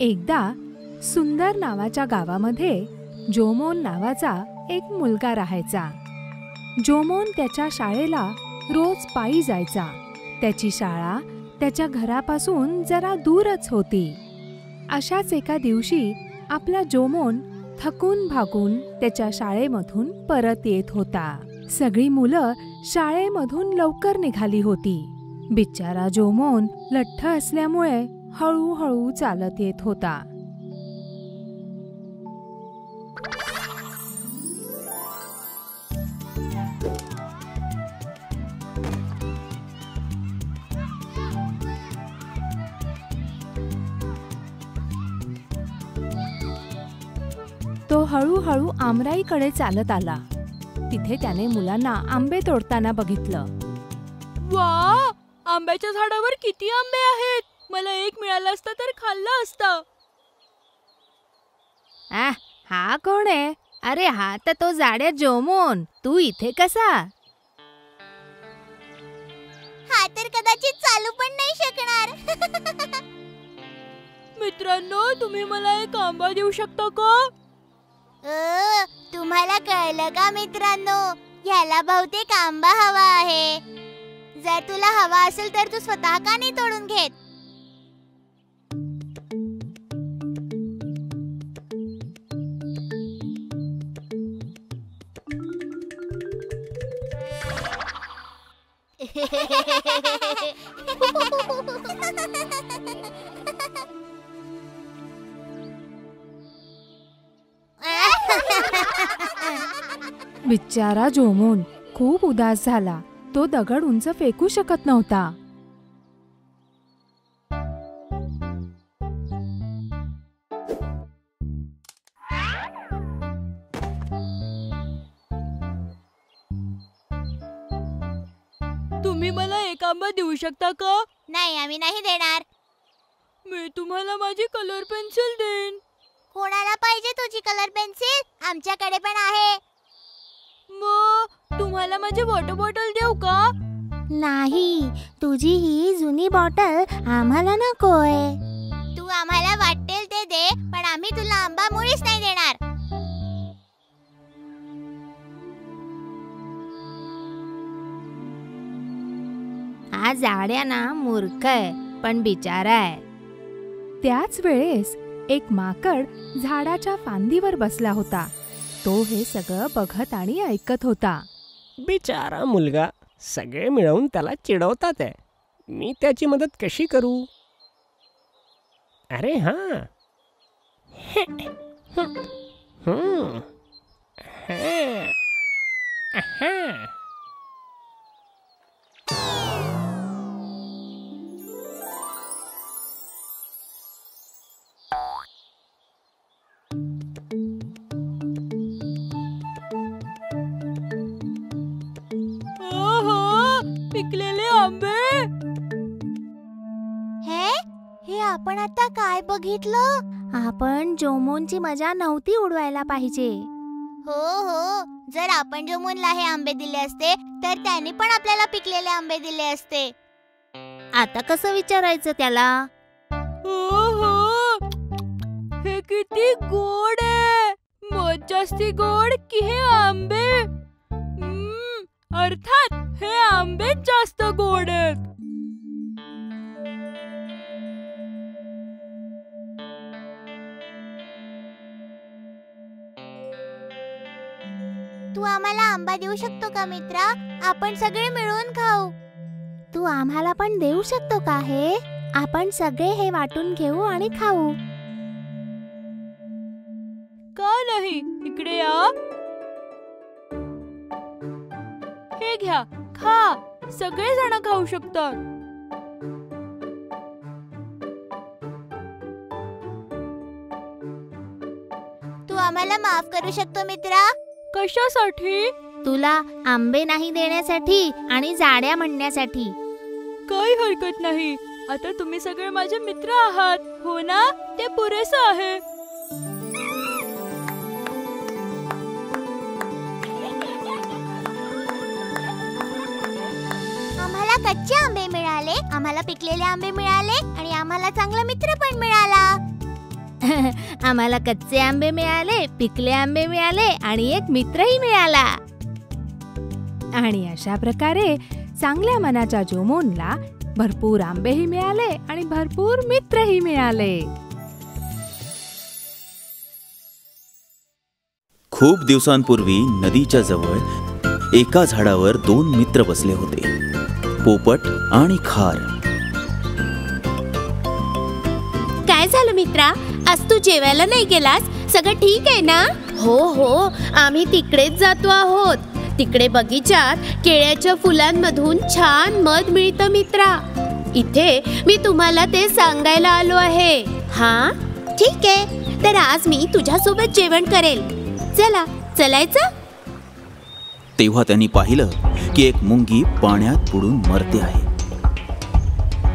एकदा सुंदर नावाच्या गावामध्ये जोमोन नावाचा एक मुलगा राहायचा. जोमोन त्याच्या शाळेला रोज पायी जायचा. त्याची शाळा त्याच्या घरापासून जरा दूरच होती. अशाच एका दिवशी आपला जोमोन थकून भागून त्याच्या शाळेमधून परत येत होता. सगळी मुलं शाळेमधून लवकर निघाली होती. बिचारा जोमोन लठ्ठ असल्यामुळे हळूहळू चालत येत होता. तो हळूहळू आमराईकडे चालत आला. तिथे त्याने मुलांना आंबे तोडताना बघितलं. वा, आंब्याच्या झाडावर किती आंबे आहेत. मला एक मिळाला असता तर खाल्लं असतं. हा कोण आहे? अरे हा तर तो जाड्या जोमोन. तू इथे कसा? हा तर कदाचित चालू पण नाही शकणार. मित्रांनो, तुम्ही मला एक आंबा देऊ शकता का? तुम्हाला कळलं का मित्रांनो? ह्याला बहुतेक आंबा हवा आहे. जर तुला हवा असेल तर तू स्वतः का नाही तोडून घेत? बिचारा जोमोन खूप उदास झाला. तो दगड उंच फेकू शकत नव्हता. तुम्ही मला एक आंबा देऊ शकता का? नाही, आम्ही नाही देणार. मी तुम्हाला माझी कलर पेन्सिल देईन. कोणाला पाहिजे तुझी कलर पेन्सिल? आमच्याकडे पण आहे. मग तुम्हाला माझी वॉटर बॉटल देऊ का? नाही, तुझी ही जुनी बॉटल आम्हाला नकोय. तू आम्हाला वाटेल ते दे, पण आम्ही तुला आंबा मुळीच नाही देणार. हा जाड्या ना मूर्ख आहे, पण बिचारा आहे. त्याच वेळेस एक माकड झाडाच्या फांदीवर बसला होता. तो हे सगळं बघत आणि ऐकत होता. बिचारा मुलगा, सगळे मिळून त्याला चिडवतात आहे. मी त्याची मदत कशी करू? अरे हां, पिकलेले आंबे. हे आपण आता काय बघितलं? आपण जोमोनची मजा नव्हती उडवायला पाहिजे. हो, जर आपण जोमोनला हे आंबे दिले असते तर त्याने पण आपल्याला पिकलेले आंबे दिले असते. आता कसं विचारायचं त्याला? हे किती गोड आहे. मध जास्ती गोड की हे आंबे? अर्थात हे आंबेच जास्त गोड आहेत. तू आम्हाला आंबा देऊ शकतो का मित्रा? आपण सगळे मिळून खाऊ. तू आम्हाला पण देऊ शकतो का हे? आपण सगळे हे वाटून घेऊ आणि खाऊ. का नाही? इकडे या. हे घ्या, खा. सगळे जण खाऊ शकतात. तू आम्हाला माफ करू शकतो मित्रा? कशासाठी? तुला आंबे नाही देण्यासाठी आणि जाड्या म्हणण्यासाठी. काही हरकत नाही. आता तुम्ही सगळे माझे मित्र आहात, हो ना? ते पुरेसं आहे. आम्हाला कच्चे आंबे मिळाले, आम्हाला पिकलेले आंबे मिळाले आणि आम्हाला चांगला मित्र पण मिळाला. आम्हाला कच्चे आंबे मिळाले, पिकले आंबे मिळाले आणि एक मित्रही मिळाला. आणि अशा प्रकारे चांगल्या मनाच्या जोमोनला भरपूर आंबेही मिळाले आणि भरपूर मित्रही मिळाले. खूप दिवसांपूर्वी नदीच्या जवळ एका झाडावर 2 मित्र बसले होते, पोपट आणि खार. काय झालं मित्रा, आज तू जेवायला नाही गेलास? सगळं ठीक आहे ना? हो हो, आम्ही तिकडेच जातो आहोत. तिकडे बगीचात केळ्याच्या फुलांमधून छान मध मिळतं मित्रा. इथे मी तुम्हाला ते सांगायला आलो आहे. हा ठीक आहे, तर आज मी तुझ्यासोबत जेवण करेल. चला, चलायचं? तेव्हा त्यांनी पाहिलं की एक मुंगी पाण्यात बुडून मरते आहे.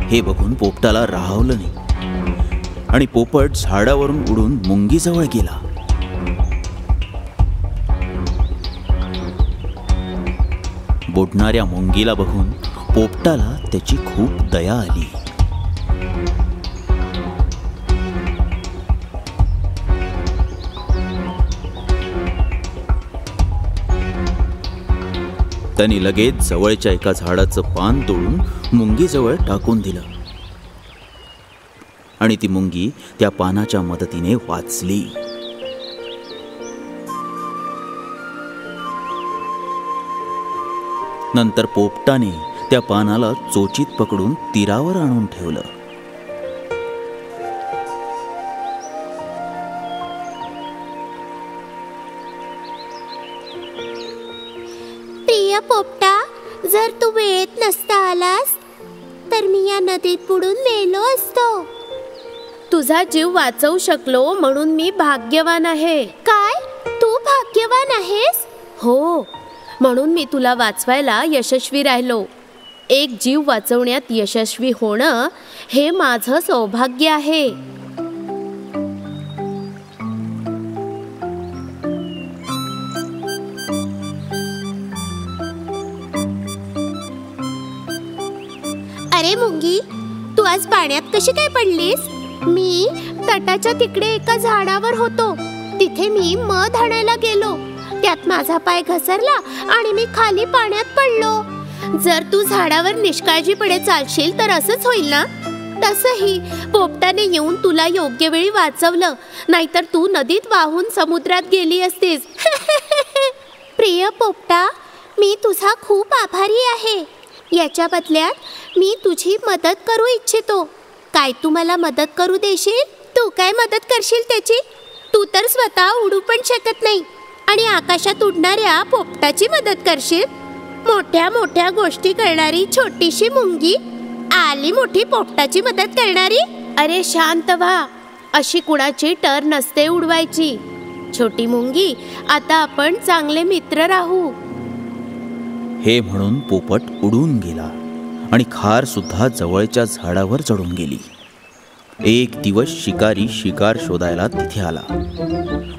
हे बघून पोपटाला राहावलं नाही आणि पोपट झाडावरून उडून मुंगीजवळ गेला. बुडणाऱ्या मुंगीला बघून पोपटाला त्याची खूप दया आली. त्यांनी लगेच जवळच्या एका झाडाचं पान तोडून मुंगीजवळ टाकून दिलं आणि ती मुंगी त्या पानाच्या मदतीने वाचली. नंतर पोपटाने त्या पानाला चोचीत पकडून तीरावर आणून ठेवलं. प्रिय पोपटा, जर तू वेळेत नसता आलास तर मी या नदीत बुडून मेलो असतो. तुझा जीव वाचवू शकलो म्हणून मी भाग्यवान आहे. काय? तू भाग्यवान आहेस? हो, म्हणून मी तुला वाचवायला यशस्वी राहिलो. एक जीव वाचवण्यात यशस्वी होणं हे माझं सौभाग्य आहे. अरे मुंगी, तू आज पाण्यात कशी काय पडलीस? मी तटाच्या तिकडे एका झाडावर होतो. तिथे मी मध आणायला गेलो. त्यात माझा पाय घसरला आणि मी खाली पाण्यात पडलो. जर तू झाडावर निष्काळजीपणे चालशील तर असंच होईल ना? तसंही पोपटाने येऊन तुला योग्य वेळी वाचवलं, नाहीतर तू नदीत वाहून समुद्रात गेली असतीस. प्रिय पोपटा, मी तुझा खूप आभारी आहे. याच्या बदल्यात मी तुझी मदत करू इच्छितो. काय तू मला मदत करू देशील? तू काय मदत करशील त्याची? तू तर स्वतः उडू पण शकत नाही आणि आकाशात उडणाऱ्या पोपटाची मदत करशील? मोठ्या मोठ्या गोष्टी करणारी छोटीशी मुंगी आली मोठी पोपटाची मदत करणारी? अरे शांत व्हा, अशी कुणाची टर नसते उडवायची. छोटी मुंगी, आता आपण चांगले मित्र राहू. हे म्हणून पोपट उडून गेला आणि खार सुद्धा जवळच्या झाडावर चढून गेली. एक दिवस शिकारी शिकार शोधायला तिथे आला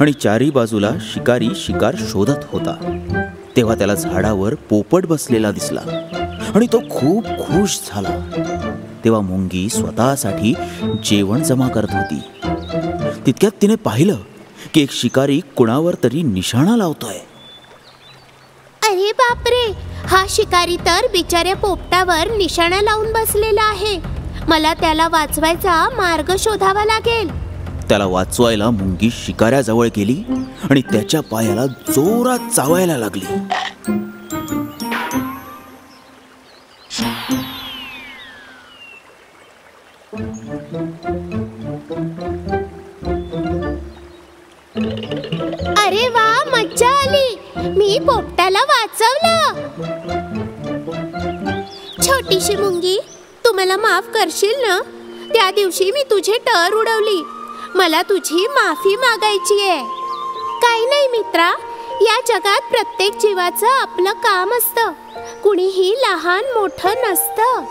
आणि चारी बाजूला शिकारी शिकार शोधत होता. तेव्हा त्याला झाडावर पोपट बसलेला दिसला आणि तो खूप खुश झाला. तेव्हा मुंगी स्वतःसाठी जेवण जमा करत होती. तितक्यात तिने पाहिलं की एक शिकारी कुणावर तरी निशाणा लावतोय. अरे बापरे, हा शिकारी तर बिचाऱ्या पोपटावर निशाणा लावून बसलेला आहे. मला त्याला वाचवायचा मार्ग शोधावा लागेल. त्याला वाचवायला मुंगी शिकाऱ्याजवळ गेली आणि त्याच्या पायाला जोरात चावायला लागली. अरे वा, मज्जा आली. मी पोपटाला वाचवलं. छोटीशी मुंगी, तू मला माफ करशील ना? त्या दिवशी मी तुझी टर उडवली. मला तुझी माफी मागायची आहे. काही नाही मित्रा, या जगात प्रत्येक जीवाचं आपलं काम असतं. कुणीही लहान मोठं नसतं.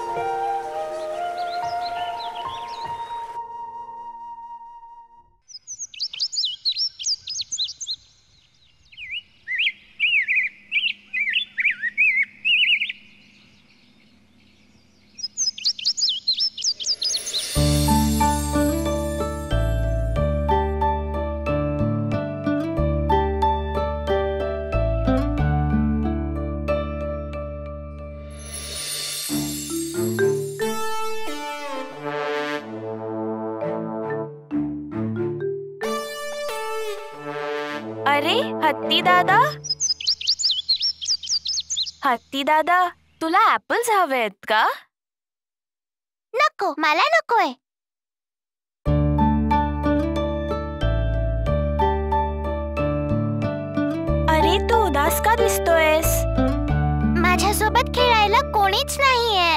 अरे हत्ती दादा, हत्ती दादा, तुला ऍपल्स हवेत का? नको, मला नकोय. अरे तू उदास का दिसतोयस? माझ्यासोबत खेळायला कोणीच नाहीये.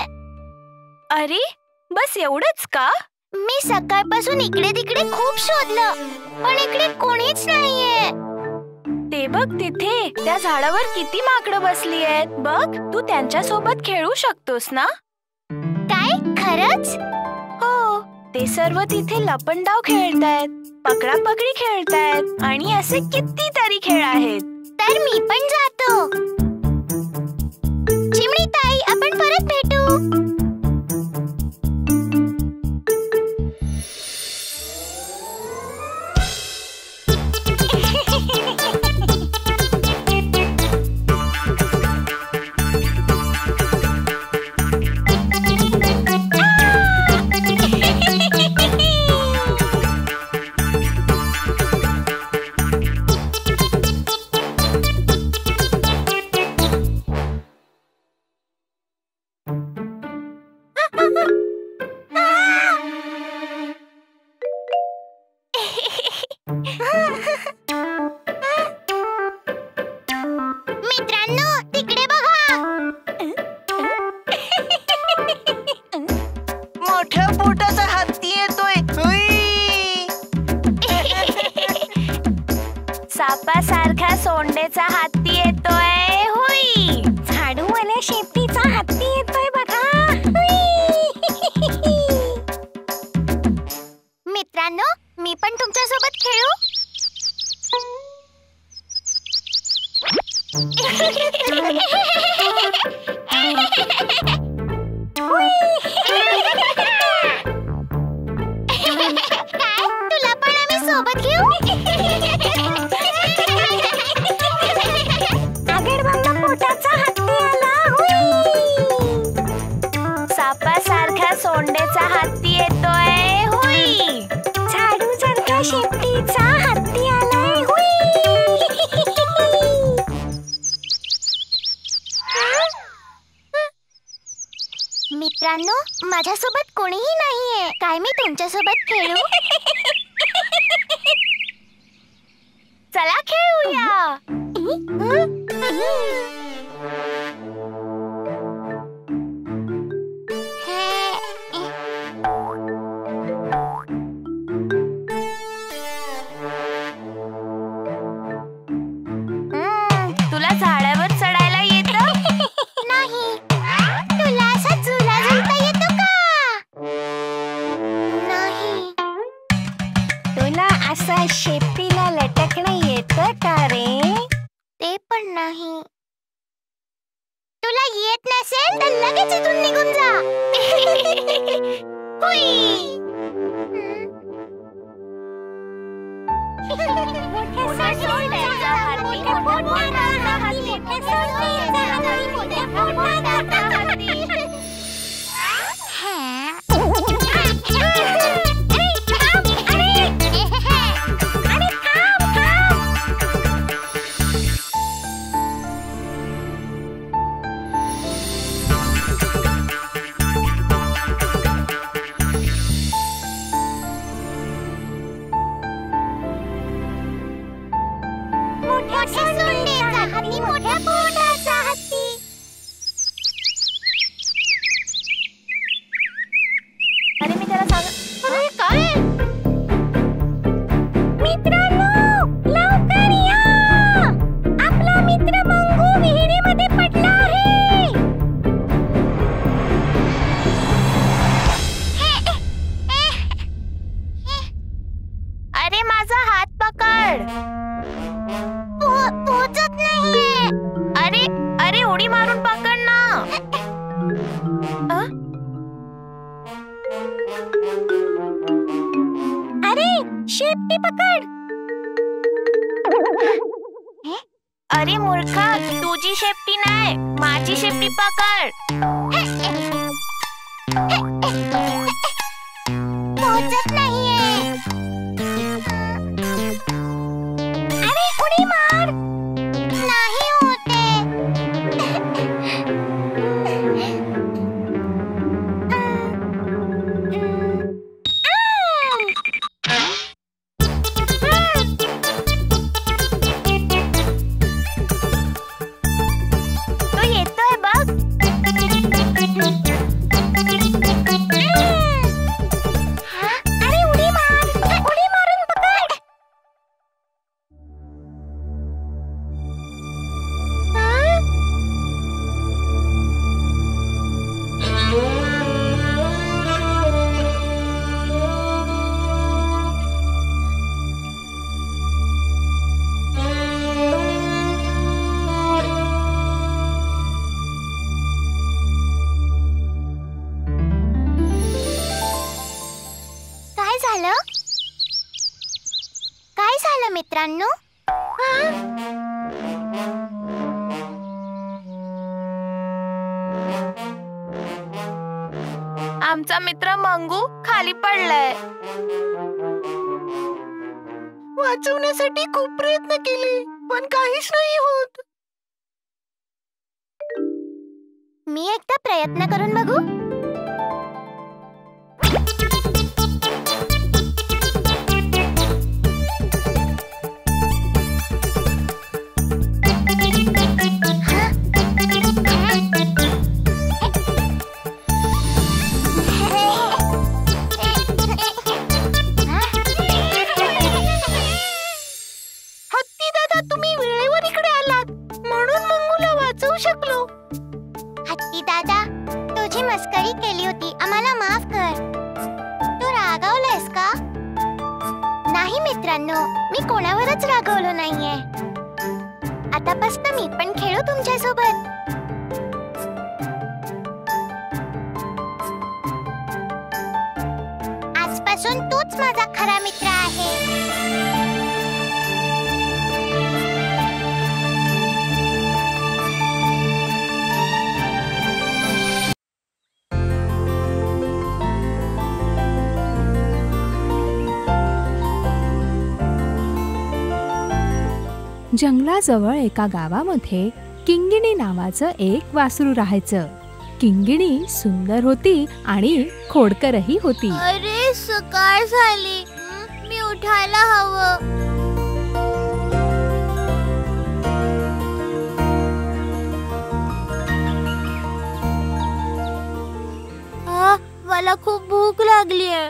अरे बस एवढंच का? मी सकाळपासून इकडे तिकडे खूप शोधलं, पण इकडे कोणीच नाहीये. ते बघ तिथे त्या झाडावर किती माकडं बसली आहेत. बघ, तू त्यांच्या सोबत खेळू शकतोस ना? काय खरंच? हो, ते सर्व तिथे लपंडाव खेळतायत, पकडापकडी खेळतायत आणि असे कितीतरी खेळ आहेत. तर मी पण जातो. चिमणी ताई, आपण परत भेटू. मित्रांनो, तिकडे बघा. मोठ्या पोटाचा हत्ती येतोय. सापासारखा सोंडेचा हत्ती येतोय. हुई, झाडूवाल्या शेपटीचा हत्ती येतोय बघा. मित्रांनो, मी पण तुमच्यासोबत खेळू. काय, तुला पण आम्ही सोबत घेऊ? पोटाचा हत्ती आला. सापासारखा सोंडेचा हत्ती येतोय. हुई, झाडूसारखा शेपटीचा हत्ती आलाय. हुई. मित्रांनो, माझ्यासोबत कोणीही नाहीये. काय मी तुमच्यासोबत खेळू? चला खेळूया. तुला झाडावर चढायला येतं? नाही. तुला असा झुला झुलता येतो का? नाही. तुला असं शेपटीला लटकणं येतं का रे? ते पण नाही. तुला येत नसेल तर लगेच इथून निघून जा. हुई. मोठ्या पोटाचा हत्ती. अरे मी त्याला सांग. अरे काय? मित्रांनो, लवकर या. आपला मित्र मंगू विहिरीमध्ये पडला आहे. अरे माझा हात पकड. पोहोचत नाहीये. अरे अरे उडी मारून पकड ना. अरे शेपटी पकड. अरे मूर्खा, तुझी शेपटी नाही, माझी शेपटी पकड. पोहोचत नाहीये. अरे उडी मार. झालं? काय झालं मित्रांनो? आमचा मित्र मंगू खाली पडलाय. वाचवण्यासाठी खूप प्रयत्न केले पण काहीच नाही होत. मी एकदा प्रयत्न करून बघू. हत्ती दादा, तुम्ही वेळेवर इकडे आलात म्हणून मंगूला वाचवू शकलो. हत्ती दादा, तुझी मस्करी केली होती, आम्हाला माफ कर. तू रागावलायस का? नाही मित्रांनो, मी कोणावरच रागावलो नाहीये. आतापासून मी पण खेळू तुमच्यासोबत. आजपासून तूच माझा खरा मित्र आहे. जंगलाजवळ एका गावामध्ये किंगिणी नावाचं एक वासरू राहायचं. किंगिणी सुंदर होती आणि खोडकरही होती. अरे सकाळ झाली, मी उठायला हवं. मला खूप भूक लागलीये.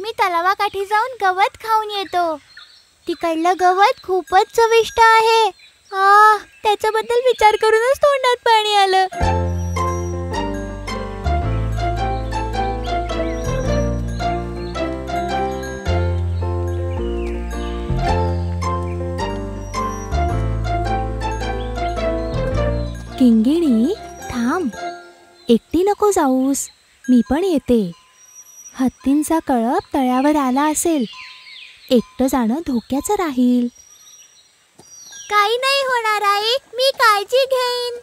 मी तलावाकाठी जाऊन गवत खाऊन येतो. तिकडलं गवत खूपच चविष्ट आहे. त्याच्याबद्दल विचार करूनच तोंडात पाणी आलं. किंगिणी, थांब, एकटी नको जाऊस, मी पण येते. हत्तींचा कळप तळ्यावर आला असेल, एकटं जाणं धोक्याचं राहील. काही नाही होणार आई, मी काळजी घेईन.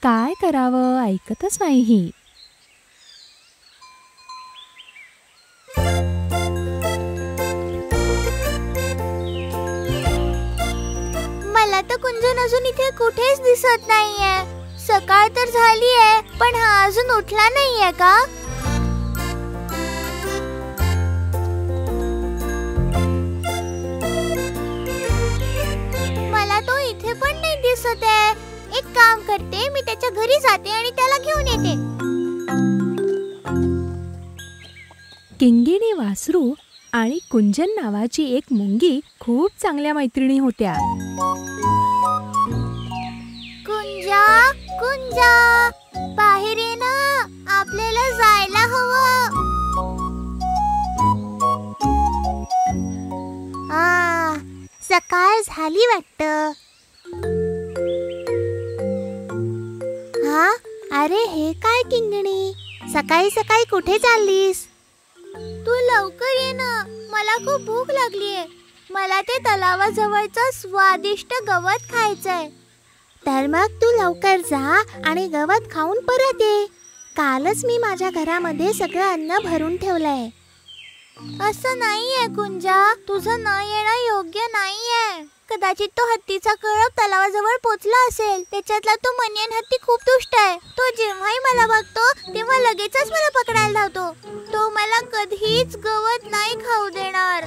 काय करावं, ऐकतच नाही ही. मला तर कुंजन अजून इथे कुठेच दिसत नाहीये. सकाळ तर झालीये, पण हा अजून उठला नाहीये का? मला तो इथे पण नाही दिसत आहे. एक काम करते, मी त्याच्या घरी जाते आणि त्याला घेऊन येते. किंगिणी वासरू आणि कुंजन नावाची एक मुंगी खूप चांगल्या मैत्रिणी होत्या. कुंजा, कुंजा, बाहेर ये ना, आपल्याला जायला हवं. सकाळ झाली वाटतं. अरे हे काय किंगिणी, सकाळी सकाळी कुठे चाललीस? तू लवकर ये ना, मला खूप भूक लागलीये. मला ते तलावाजवळचं स्वादिष्ट गवत खायचंय. तर मग तू लवकर जा आणि गवत खाऊन परत ये. कालच मी माझ्या घरामध्ये सगळं अन्न भरून ठेवलंय. असं नाहीये कुंजा, तुझं न येणं योग्य नाहीये. कदाचित तो हत्तीचा कळप तलावाजवळ पोचला असेल. त्याच्यातला तो मनियन हत्ती खूप दुष्ट आहे. तो जेव्हाही मला बघतो तेव्हा लगेचच मला पकडायला धावतो. तो मला कधीच गवत नाही खाऊ देणार.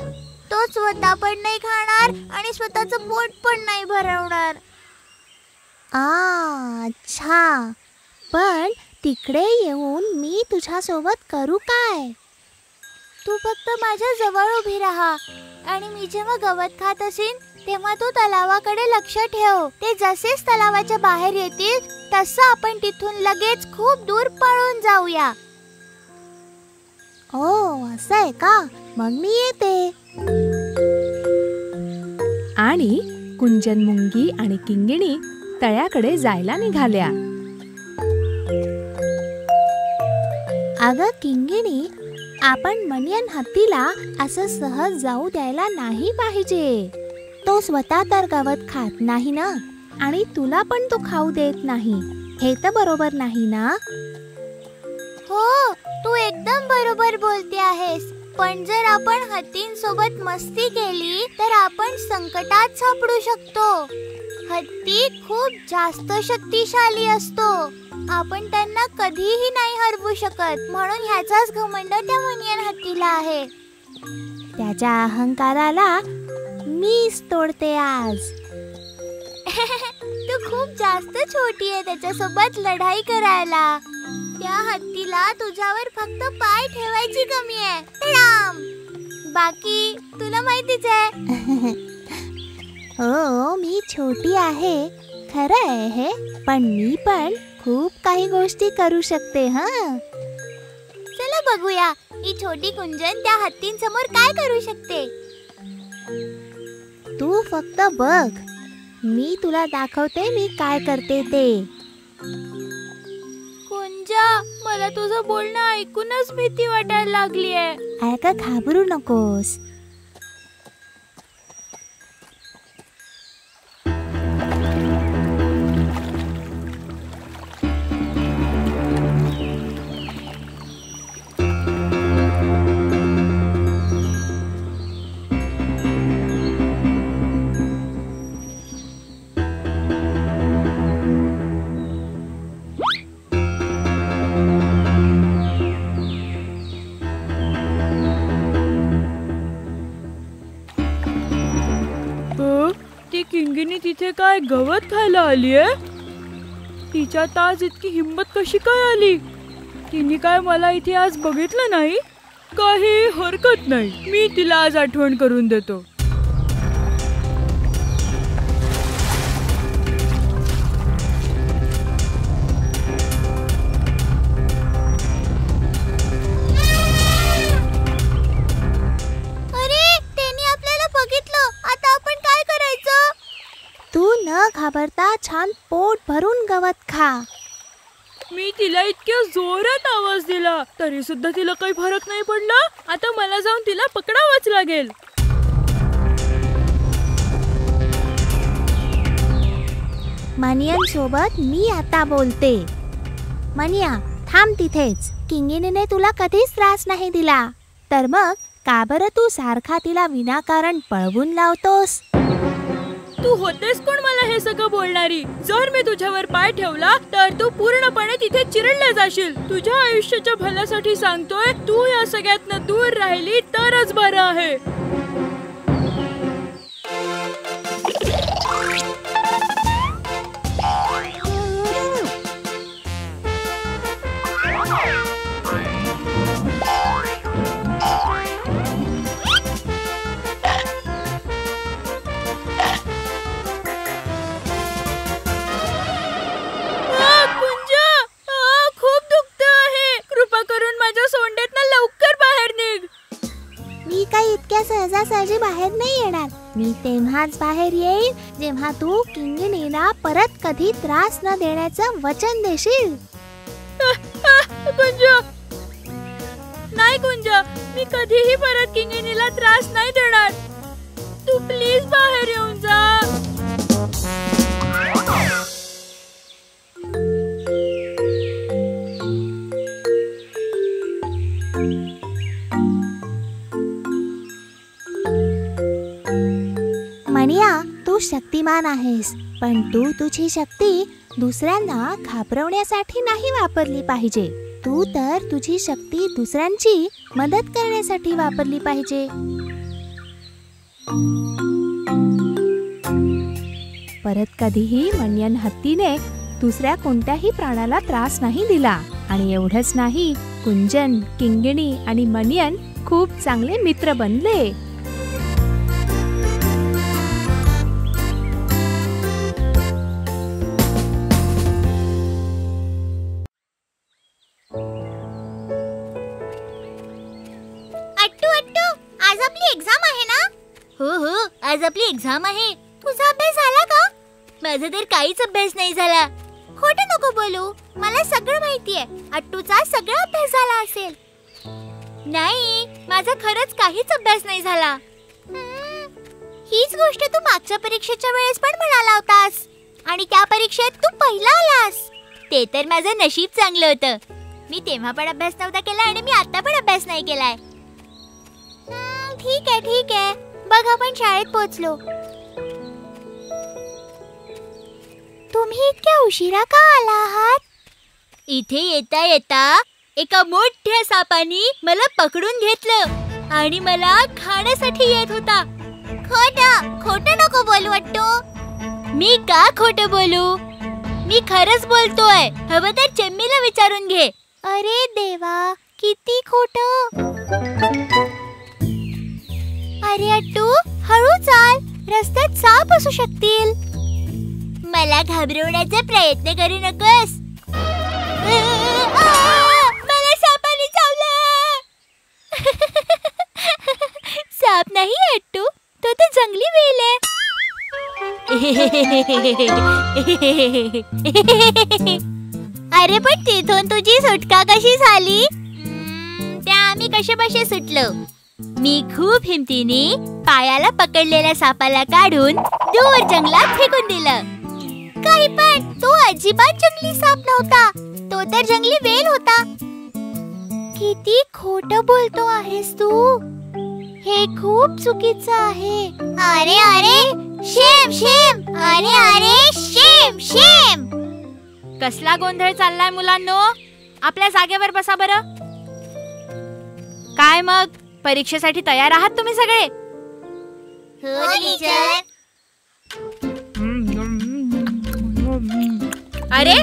तो स्वतः पण नाही खाणार आणि स्वतःचं पोट पण नाही भरवणार. अच्छा, पण तिकडे येऊन मी तुझ्यासोबत करू काय? तू फक्त माझ्या जवळ उभी राहा आणि मी जेव्हा गवत खात असेन तेव्हा तू तलावाकडे लक्ष ठेव. ते जसेच तलावाच्या बाहेर येतील तसं आपण तिथून लगेच खूप दूर पळून जाऊया. असं आहे का? मग मी येते. आणि कुंजन मुंगी आणि किंगिणी तळ्याकडे जायला निघाल्या. अगं किंगिणी, आपण मनियन हत्तीला असं सहज जाऊ द्यायला नाही पाहिजे. तो स्वतः तर गवत खात नाही ना, आणि तुला पण तो खाऊ देत नाही. हे तर बरोबर नाही ना? हो, तू एकदम बरोबर बोलते आहेस. पण जर आपण हत्तींसोबत मस्ती केली तर आपण संकटात सापडू शकतो. हत्ती खूप जास्त शक्तिशाली असतो. आपण त्यांना कधीही नाही हरवू शकत. म्हणून ह्याचाच घमंड त्या मनियन हत्तीला आहे. त्याच्या अहंकाराला मीच तोडते आज. तू खूप जास्त छोटी आहे त्याच्यासोबत लढाई करायला. त्या हत्तीला तुझ्यावर फक्त पाय ठेवायची कमी आहे. राम, बाकी तुला माहितीच आहे. हो, मी छोटी आहे, खरं आहे हे. पण मी पण खूप काही गोष्टी करू शकते. चला बघूया ही छोटी कुंजन त्या हत्तींसमोर काय करू शकते. तू फक्त बघ, मी तुला दाखवते मी काय करते ते. कुंजा, मला तुझं बोलणं ऐकूनच भीती वाटायला लागलीये. अगं घाबरू नकोस. ती किंगिणी तिथे काय गवत खायला आलीये? तिच्यात आज इतकी हिंमत कशी काय आली? तिने काय मला इथे आज बघितलं नाही? काही हरकत नाही, मी तिला आज आठवण करून देतो. न घाबरता छान पोट भरून गवत खा. मी तिला इतक्या जोरात आवाज दिला तरी सुद्धा तिला काही फरक नाही पडला. आता मला जाऊन तिला पकडावंच लागेल. मनियन सोबत मी आता बोलते. मनिया, थांब तिथेच. किंगिणीने तुला कधीच त्रास नाही दिला, तर मग का बरं तू सारखा तिला विनाकारण पळवून लावतोस? तू होतेस कोण मला हे सगळं बोलणारी? जर मी तुझ्यावर पाय ठेवला तर तू पूर्णपणे तिथे चिरडले जाशील. तुझ्या आयुष्याच्या भल्यासाठी सांगतोय, तू या सगळ्यातनं दूर राहिली तरच बरं आहे. सहजासहजी बाहेर नाही येणार. मी तेव्हाच बाहेर येईल जेव्हा तू किंगिणीला परत कधी त्रास न देण्याचं वचन देशील. कुंजा, नाही कुंजा, मी कधीही परत किंगिणीला त्रास नाही देणार. तू प्लीज बाहेर येऊन जा. मनिया, तू शक्तिमान आहेस, पण तू तुझी शक्ती दुसऱ्यांना घाबरवण्यासाठी नाही वापरली पाहिजे. तू तर तुझी शक्ती दुसऱ्यांची मदत करण्यासाठी वापरली पाहिजे. परत कधीही मनियन हत्तीने दुसऱ्या कोणत्याही प्राण्याला त्रास नाही दिला. आणि एवढंच नाही, कुंजन, किंगिणी आणि मनियन खूप चांगले मित्र बनले. आज आपली एक्झाम आहे. तुझा अभ्यास झाला का? माझा तर काहीच अभ्यास नाही झाला. खोटं नको बोलू. मला सगळं माहितीये. अट्टूचा सगळा अभ्यास झाला असेल. नाही, माझा खरंच काहीच अभ्यास नाही झाला. हीच गोष्ट तू मागच्या परीक्षेच्या वेळेस पण म्हणाला होतास. आणि त्या परीक्षेत तू पहिला आलास. ते तर माझं नशीब चांगलं होतं. मी तेव्हा पण अभ्यास नव्हता केला आणि मी आता पण अभ्यास नाही केलाय. ठीक आहे ठीक आहे. बघ आपण शाळेत पोहोचलो. तुम्ही इतक्या उशिरा का आला आहात? इथे येता येता एका मोठ्या सापानी मला पकडून घेतलं आणि मला खाण्यासाठी येत होता. खोटं नको बोलू अट्टू. मी का खोटं बोलू? मी खरंच बोलतोय. हवं तर चेम्मीला विचारून घे. अरे देवा, किती खोटं. अरे अट्टू, हळू चाल. रस्त्यात साप असू शकतील. मला घाबरवण्याचा प्रयत्न करू नकोस. मला सापाने चावलं. साप नाही अट्टू, तो तर जंगली वेल आहे. अरे पण तिथून तुझी सुटका कशी झाली? त्या आम्ही कसे सुटलो. मी खूप हिमतीने पायाला पकडलेल्या सापाला काढून दूर जंगलात फेकून दिलं. काही पण तो अजिबात जंगली साप नव्हता. तो तर जंगली वेल होता. किती खोटं बोलतो आहेस तू. हे खूप चुकीचं आहे. अरे अरे, शेम शेम. अरे शेम शेम. कसला गोंधळ चाललाय मुलांनो? आपल्या जागेवर बसा बरं. काय मग, परीक्षेसाठी तयार आहात तुम्ही सगळे? हो टीचर. अरे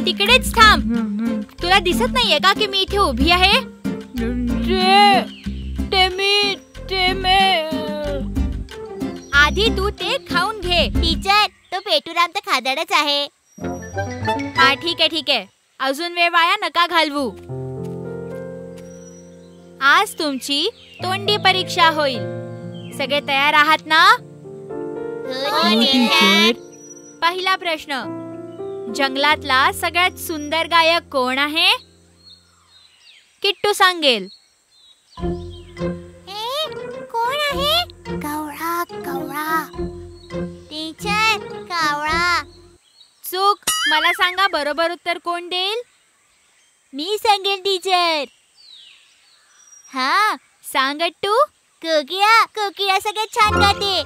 तिकडेच थांब. तुला दिसत नाहीये का की मी इथे उभी आहे? आधी तू ते खाऊन घे. टीचर, तो पेटूराम तर खादाडच आहे. हा ठीक आहे. अजून वेळ वाया नका घालवू. आज तुमची तोंडी परीक्षा होईल. सगळे तयार आहात ना? पहिला प्रश्न, जंगलातला सगळ्यात सुंदर गायक कोण आहे? किट्टू सांगेल. कोण आहे? कावळा. टीचर, कावळा. चूक. मला सांगा, बरोबर उत्तर कोण देईल? मी सांगेल टीचर. हा सांग अट्टू. कोकिळा सगळ्यात छान गाते.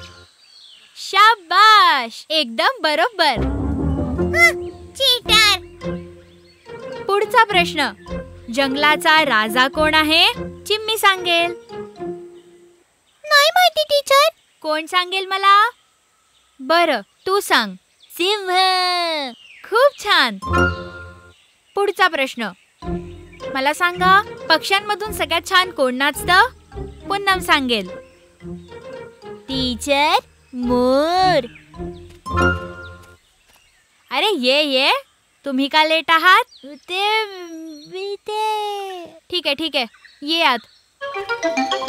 शाबाश, एकदम बरोबर. चीटर. पुढचा प्रश्न, जंगलाचा राजा कोण आहे? चिम्मी सांगेल. नाही माहिती टीचर. कोण सांगेल मला? बरं, तू सांग. सिंह. खूप छान. पुढचा प्रश्न, मला सांगा, पक्ष्यांमधून सगळ्यात छान कोण नाचतं? पुन्नम सांगेल. टीचर, मोर. अरे ये, तुम्ही का लेट आहात? ठीक आहे, ये आत.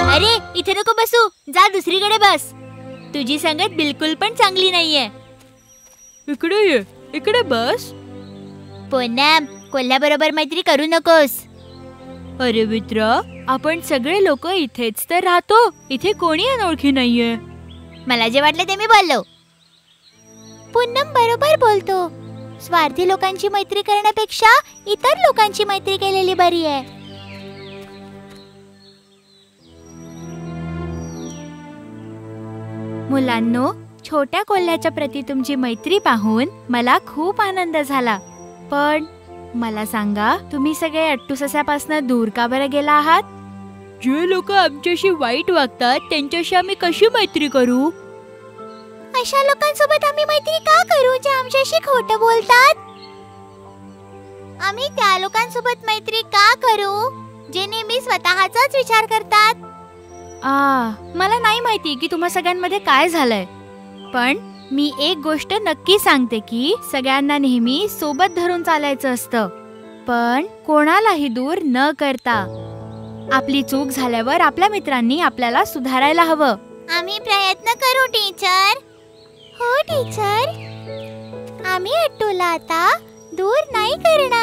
अरे इथे नको बसू, जा दुसरीकडे बस. तुझी संगत बिलकुल पण चांगली नाहीये. इकडे ये, इकडे बस. पुन्नम, कोल्ह्याबरोबर मैत्री करू नकोस. अरे मित्रा, आपण सगळे लोक इथेच तर राहतो. इथे कोणी अनोळखी नाहीये. मला जे वाटलं ते मी बोललो. पुन्नम बरोबर बोलतो. स्वार्थी लोकांची मैत्री करण्यापेक्षा इतर लोकांची मैत्री केलेली बरी आहे. मुलांनो, छोट्या कोल्ह्याच्या प्रती तुमची मैत्री पाहून मला खूप आनंद झाला. पण मला सांगा, तुम्ही सगळे अट्टू सस्यापासून दूर का बरं गेला आहात? जे लोक आमच्याशी वाईट वागतात त्यांच्याशी आम्ही कशी मैत्री करू? अशा लोकांसोबत आम्ही मैत्री का करू जे आमच्याशी खोटं बोलतात? आम्ही त्या लोकांसोबत मैत्री का करू जे नेहमी स्वतःचाच विचार करतात? मला नाही माहिती की तुम्हा सगळ्यांमध्ये काय झालंय, पण मी एक गोष्ट नक्की सांगते की सगळ्यांना नेहमी सोबत धरून चालायचं असतं, पण कोणालाही दूर न करता. आपली चूक झाल्यावर आपल्या मित्रांनी आपल्याला सुधारायला हवं. आम्ही प्रयत्न करू टीचर. हो टीचर. आम्ही अट्टूला आता दूर नाही करणार.